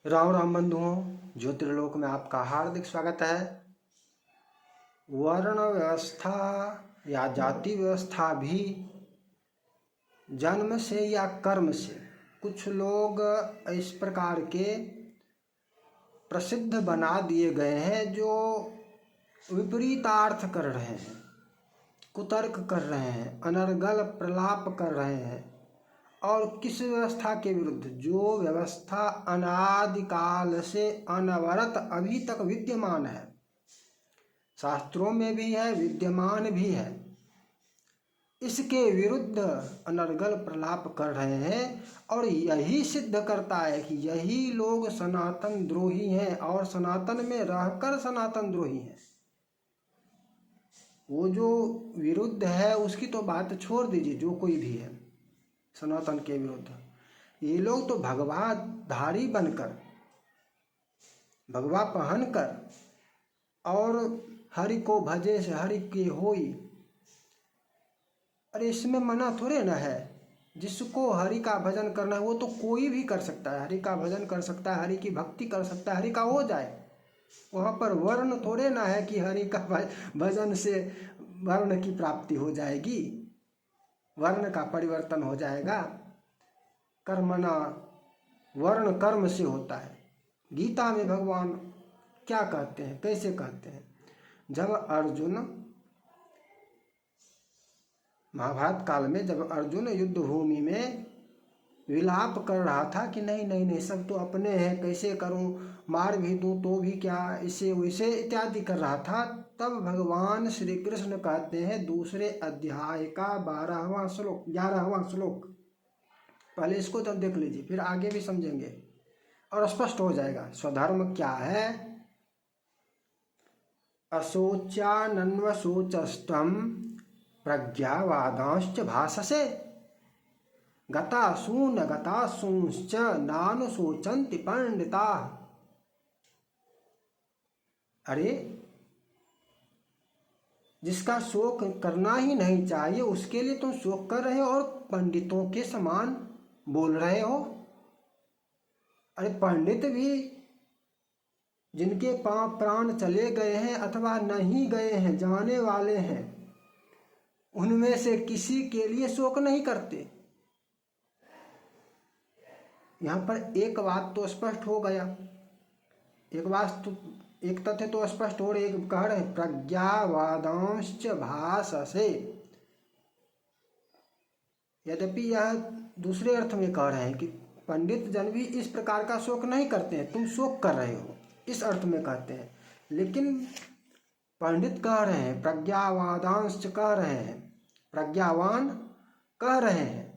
राम राम बंधुओं, ज्योतिर्लोक में आपका हार्दिक स्वागत है। वर्ण व्यवस्था या जाति व्यवस्था भी जन्म से या कर्म से कुछ लोग इस प्रकार के प्रसिद्ध बना दिए गए हैं जो विपरीतार्थ कर रहे हैं, कुतर्क कर रहे हैं, अनर्गल प्रलाप कर रहे हैं। और किस व्यवस्था के विरुद्ध? जो व्यवस्था अनादिकाल से अनवरत अभी तक विद्यमान है, शास्त्रों में भी है, विद्यमान भी है, इसके विरुद्ध अनर्गल प्रलाप कर रहे हैं। और यही सिद्ध करता है कि यही लोग सनातन द्रोही हैं और सनातन में रहकर सनातन द्रोही हैं। वो जो विरुद्ध है उसकी तो बात छोड़ दीजिए, जो कोई भी है सनातन के विरुद्ध, ये लोग तो भगवा धारी बनकर, भगवा पहनकर और हरि को भजे से हरि के होई। अरे इसमें मना थोड़े ना है। जिसको हरि का भजन करना है वो तो कोई भी कर सकता है, हरि का भजन कर सकता है, हरि की भक्ति कर सकता है, हरि का हो जाए। वहाँ पर वर्ण थोड़े ना है कि हरि का भजन से वर्ण की प्राप्ति हो जाएगी, वर्ण का परिवर्तन हो जाएगा। कर्मणा वर्ण कर्म से होता है। गीता में भगवान क्या कहते हैं, कैसे कहते हैं? जब अर्जुन, महाभारत काल में जब अर्जुन युद्ध भूमि में विलाप कर रहा था कि नहीं नहीं नहीं, सब तो अपने हैं, कैसे करूं, मार भी दूं तो भी क्या, इसे वैसे इत्यादि कर रहा था, तब भगवान श्री कृष्ण कहते हैं दूसरे अध्याय का 11वां श्लोक, पहले इसको तो देख लीजिए, फिर आगे भी समझेंगे और स्पष्ट हो जाएगा स्वधर्म क्या है। अशोच्यानन्वशोचस्त्वं प्रज्ञावादांश्च भाषसे गतासून गतासूंश्च नानुशोचन्ति पंडिताः। अरे जिसका शोक करना ही नहीं चाहिए उसके लिए तुम शोक कर रहे हो और पंडितों के समान बोल रहे हो। अरे पंडित भी जिनके प्राण चले गए हैं अथवा नहीं गए हैं, जाने वाले हैं, उनमें से किसी के लिए शोक नहीं करते। यहाँ पर एक बात तो स्पष्ट हो गया, एक तथ्य तो स्पष्ट हो रहे, एक कह रहे प्रज्ञावादांश्च भाषसे। यद्यपि यह दूसरे अर्थ में कह रहे हैं कि पंडित जन भी इस प्रकार का शोक नहीं करते हैं, तुम शोक कर रहे हो, इस अर्थ में कहते हैं। लेकिन पंडित कह रहे हैं, प्रज्ञावादांश कह रहे हैं, प्रज्ञावान कह रहे हैं।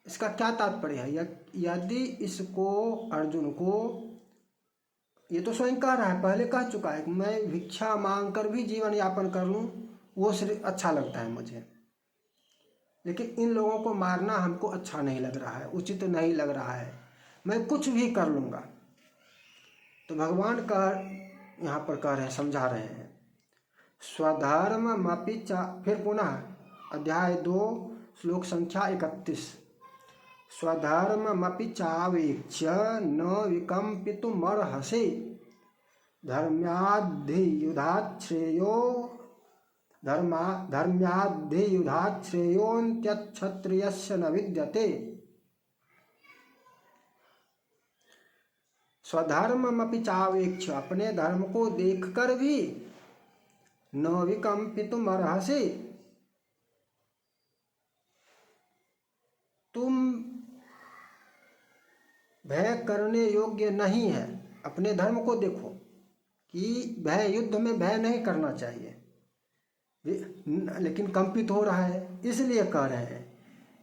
इसका क्या तात्पर्य है? यदि इसको अर्जुन को, ये तो स्वयं कह रहा है, पहले कह चुका है कि मैं भिक्षा मांग कर भी जीवन यापन कर लूँ वो सिर्फ अच्छा लगता है मुझे, लेकिन इन लोगों को मारना हमको अच्छा नहीं लग रहा है, उचित नहीं लग रहा है, मैं कुछ भी कर लूँगा। तो भगवान यहाँ पर कह रहे हैं, समझा रहे हैं, स्वधर्ममपि फिर पुनः अध्याय 2 श्लोक संख्या 31, स्वधर्ममपि चावेक्ष्य न विकम्पितुमर्हसि धर्म्याद्धियुधात् श्रेयोऽन्त्यक्षत्रियस्य न विद्यते। स्वधर्ममपि चावेक्ष्य, अपने धर्म को देखकर भी, न विकम्पितुमर्हसि, तुम भय करने योग्य नहीं है। अपने धर्म को देखो कि भय, युद्ध में भय नहीं करना चाहिए, लेकिन कंपित हो रहा है, इसलिए कह रहे हैं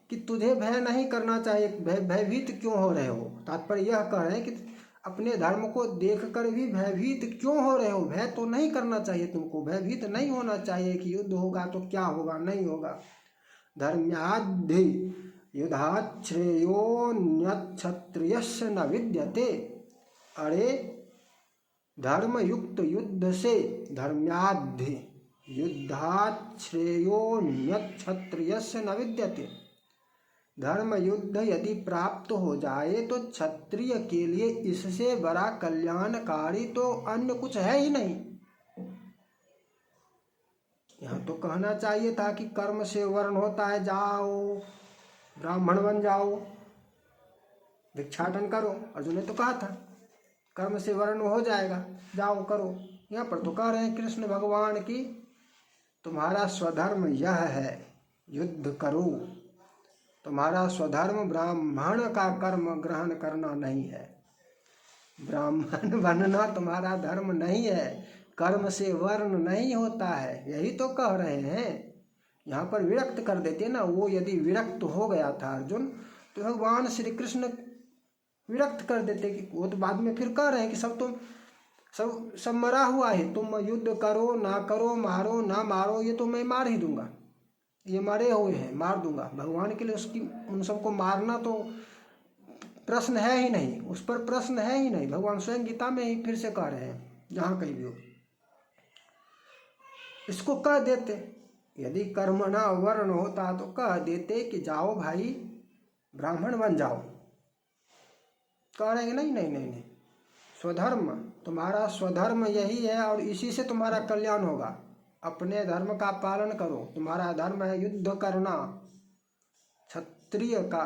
कि तुझे भय नहीं करना चाहिए, भयभीत क्यों हो रहे हो। तात्पर्य यह कह रहे हैं कि अपने धर्म को देखकर भी भयभीत क्यों हो रहे हो। भय तो नहीं करना चाहिए तुमको, भयभीत नहीं होना चाहिए कि युद्ध होगा तो क्या होगा, नहीं होगा। धर्म्याद्धि युद्धात् श्रेयोऽन्यक्षत्रियस्य न विद्यते। अरे धर्म युक्त युद्ध से, धर्म्याद्धि युद्धात् श्रेयोऽन्यक्षत्रियस्य न विद्यते, धर्म युद्ध यदि प्राप्त हो जाए तो क्षत्रिय के लिए इससे बड़ा कल्याणकारी तो अन्य कुछ है ही नहीं। यहाँ तो कहना चाहिए था कि कर्म से वर्ण होता है, जाओ ब्राह्मण बन जाओ, भिक्षाटन करो। अर्जुन ने तो कहा था कर्म से वर्ण हो जाएगा, जाओ करो। यहाँ पर तो कह रहे हैं कृष्ण भगवान की तुम्हारा स्वधर्म यह है, युद्ध करो। तुम्हारा स्वधर्म ब्राह्मण का कर्म ग्रहण करना नहीं है, ब्राह्मण बनना तुम्हारा धर्म नहीं है, कर्म से वर्ण नहीं होता है। यही तो कह रहे हैं। यहाँ पर विरक्त कर देते ना, वो यदि विरक्त हो गया था अर्जुन तो भगवान श्री कृष्ण विरक्त कर देते कि वो तो बाद में फिर कह रहे हैं कि सब मरा हुआ है, तुम युद्ध करो ना करो, मारो ना मारो, ये तो मैं मार ही दूंगा, ये मरे हुए हैं मार दूंगा। भगवान के लिए उन सबको मारना तो प्रश्न है ही नहीं, उस पर प्रश्न है ही नहीं। भगवान स्वयं गीता में ही फिर से कह रहे हैं, जहाँ कहीं भी हो इसको कह देते। यदि कर्मणा वर्ण होता तो कह देते कि जाओ भाई ब्राह्मण बन जाओ। कह रहे हैं नहीं नहीं नहीं नहीं, स्वधर्म, तुम्हारा स्वधर्म यही है और इसी से तुम्हारा कल्याण होगा। अपने धर्म का पालन करो, तुम्हारा धर्म है युद्ध करना। क्षत्रिय का,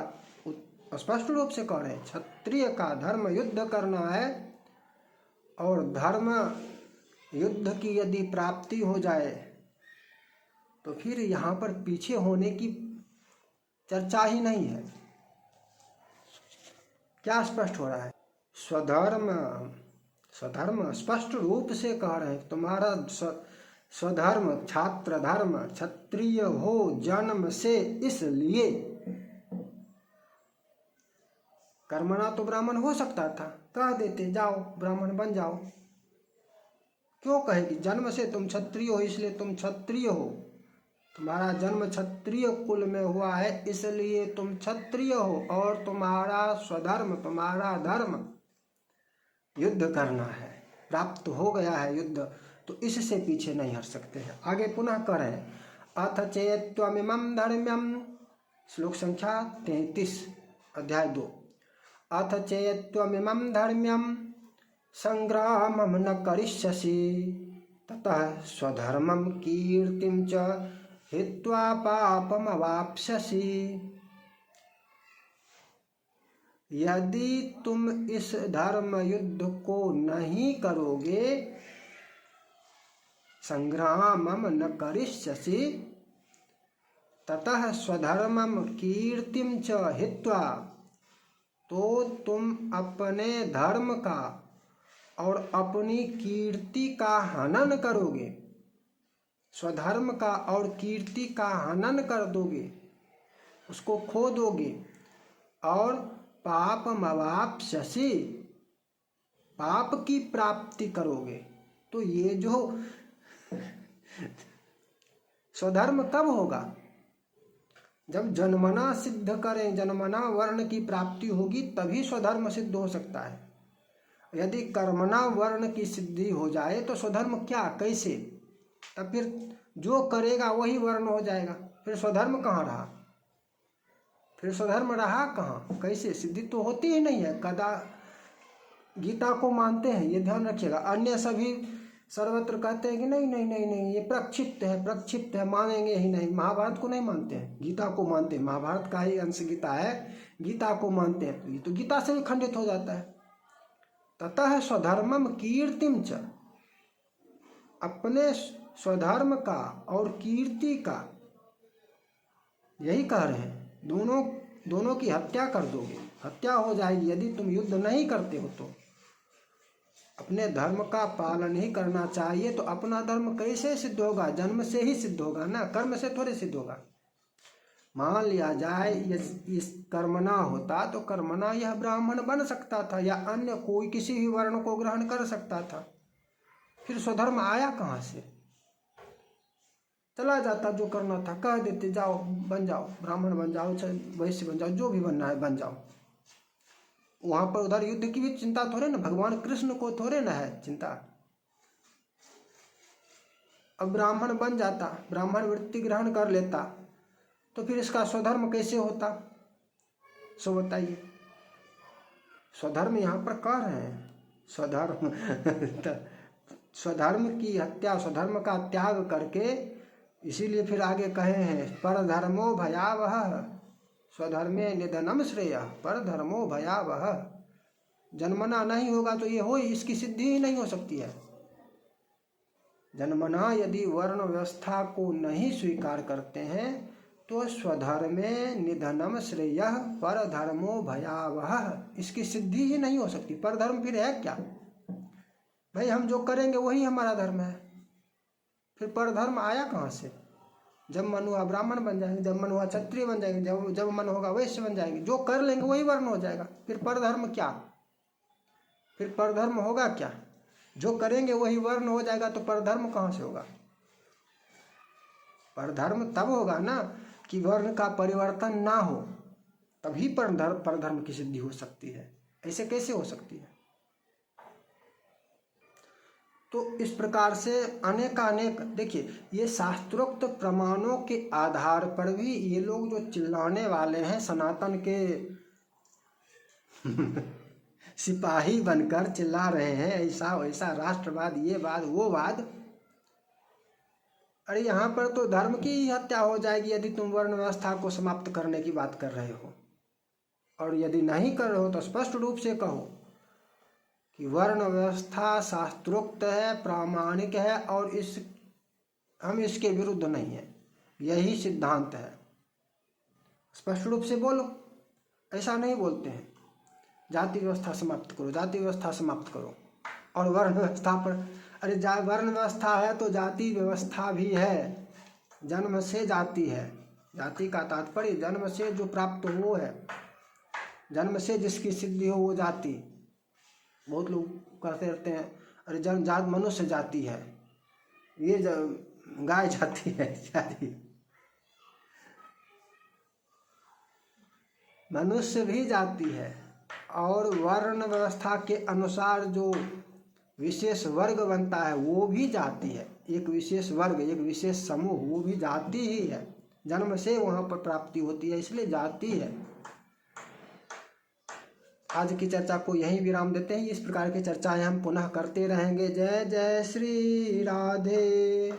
स्पष्ट रूप से कह रहे हैं, क्षत्रिय का धर्म युद्ध करना है। और धर्म युद्ध की यदि प्राप्ति हो जाए तो फिर यहाँ पर पीछे होने की चर्चा ही नहीं है। क्या स्पष्ट हो रहा है? स्वधर्म स्पष्ट रूप से कह रहे हैं, तुम्हारा स्वधर्म छात्र धर्म, क्षत्रिय हो जन्म से, इसलिए। कर्मणा तो ब्राह्मण हो सकता था, कह देते जाओ ब्राह्मण बन जाओ। क्यों कहेगी? जन्म से तुम क्षत्रिय हो इसलिए तुम क्षत्रिय हो, तुम्हारा जन्म क्षत्रिय कुल में हुआ है इसलिए तुम क्षत्रिय हो। और तुम्हारा स्वधर्म, तुम्हारा धर्म युद्ध करना है, प्राप्त हो गया है युद्ध, तो इससे पीछे नहीं हट सकते हैं। आगे पुनः करें, अथ चेत्त्वमिमं धर्म्यं, श्लोक संख्या 33 अध्याय 2। अथ चेत्त्वमिमं धर्म्यं संग्रामं न करिष्यसि ततः स्वधर्मं कीर्तिं च हित्वा पापमवाप्स्यसि। यदि तुम इस धर्म युद्ध को नहीं करोगे, संग्रामं न करिष्यसि ततः स्वधर्मं कीर्तिं च हित्वा, तो तुम अपने धर्म का और अपनी कीर्ति का हनन करोगे, स्वधर्म का और कीर्ति का हनन कर दोगे, उसको खो दोगे। और पापमवाप्स्यसि, पाप की प्राप्ति करोगे। तो ये जो स्वधर्म कब होगा? जब जन्मना सिद्ध करें, जन्मना वर्ण की प्राप्ति होगी तभी स्वधर्म सिद्ध हो सकता है। यदि कर्मणा वर्ण की सिद्धि हो जाए तो स्वधर्म क्या, कैसे? तब फिर जो करेगा वही वर्ण हो जाएगा, फिर स्वधर्म कहाँ रहा? फिर स्वधर्म रहा कहाँ? कैसे? सिद्धि तो होती ही नहीं है। कदा गीता को मानते हैं, ये ध्यान रखिएगा। अन्य सभी सर्वत्र कहते हैं कि नहीं नहीं नहीं नहीं, ये प्रक्षिप्त है, मानेंगे ही नहीं। महाभारत को नहीं मानते हैं, गीता को मानते हैं। महाभारत का ही अंश गीता है, गीता को मानते हैं, तो ये तो गीता से भी खंडित हो जाता है। ततः स्वधर्मम कीर्तिम च, अपने स्वधर्म का और कीर्ति का, यही कह रहे हैं, दोनों की हत्या कर दोगे, हत्या हो जाएगी। यदि तुम युद्ध नहीं करते हो तो अपने धर्म का पालन ही करना चाहिए। तो अपना धर्म कैसे सिद्ध होगा? जन्म से ही सिद्ध होगा ना, कर्म से थोड़े सिद्ध होगा। मान लिया जाए इस कर्मणा होता तो कर्मणा यह ब्राह्मण बन सकता था या अन्य कोई किसी भी वर्ण को ग्रहण कर सकता था। फिर स्वधर्म आया कहाँ से? चला जाता, जो करना था कह देते, जाओ बन जाओ, ब्राह्मण बन जाओ, वैश्य बन जाओ, जो भी बनना है बन जाओ। वहां पर उधर युद्ध की भी चिंता थोड़े ना, भगवान कृष्ण को थोड़े ना है चिंता। अब ब्राह्मण बन जाता, ब्राह्मण वृत्ति ग्रहण कर लेता, तो फिर इसका स्वधर्म कैसे होता? सो बताइए। स्वधर्म यहाँ पर कह रहे हैं, स्वधर्म स्वधर्म की हत्या, स्वधर्म का त्याग करके, इसीलिए फिर आगे कहे हैं परधर्मो भयावह स्वधर्मे निधनम श्रेय। परधर्मो भयावह, जन्मना नहीं होगा तो ये हो, इसकी सिद्धि ही नहीं हो सकती है। जन्मना यदि वर्ण व्यवस्था को नहीं स्वीकार करते हैं तो स्वधर्मे निधनम श्रेय परधर्मो भयावह, इसकी सिद्धि ही नहीं हो सकती। परधर्म फिर है क्या भाई? हम जो करेंगे वही हमारा धर्म है, फिर परधर्म आया कहाँ से? जब मन हुआ ब्राह्मण बन जाएंगे, जब मन हुआ क्षत्रिय बन जाएंगे, जब मन होगा वैश्य बन जाएंगे, जो कर लेंगे वही वर्ण हो जाएगा। फिर परधर्म क्या? फिर परधर्म होगा क्या? जो करेंगे वही वर्ण हो जाएगा, तो परधर्म कहाँ से होगा? परधर्म तब होगा ना कि वर्ण का परिवर्तन ना हो, तभी परधर्म की सिद्धि हो सकती है। ऐसे कैसे हो सकती है? तो इस प्रकार से अनेकानेक, देखिए ये शास्त्रोक्त प्रमाणों के आधार पर भी ये लोग जो चिल्लाने वाले हैं, सनातन के सिपाही बनकर चिल्ला रहे हैं, ऐसा वैसा राष्ट्रवाद, ये वाद वो वाद। अरे यहाँ पर तो धर्म की ही हत्या हो जाएगी यदि तुम वर्ण व्यवस्था को समाप्त करने की बात कर रहे हो। और यदि नहीं कर रहे हो तो स्पष्ट रूप से कहो कि वर्ण व्यवस्था शास्त्रोक्त है, प्रामाणिक है, और हम इसके विरुद्ध नहीं है, यही सिद्धांत है। स्पष्ट रूप से बोलो। ऐसा नहीं बोलते हैं जाति व्यवस्था समाप्त करो, जाति व्यवस्था समाप्त करो, और वर्ण व्यवस्था पर, अरे वर्ण व्यवस्था है तो जाति व्यवस्था भी है। जन्म से जाति है, जाति का तात्पर्य जन्म से जो प्राप्त हो है, जन्म से जिसकी सिद्धि हो वो जाति। बहुत लोग कहते रहते हैं अरे जात मनुष्य जाति है, ये गाय जाति है, जाति मनुष्य भी जाति है। और वर्ण व्यवस्था के अनुसार जो विशेष वर्ग बनता है वो भी जाति है। एक विशेष वर्ग, एक विशेष समूह, वो भी जाति ही है। जन्म से वहाँ पर प्राप्ति होती है, इसलिए जाति है। आज की चर्चा को यहीं विराम देते हैं। इस प्रकार की चर्चाएं हम पुनः करते रहेंगे। जय जय श्री राधे।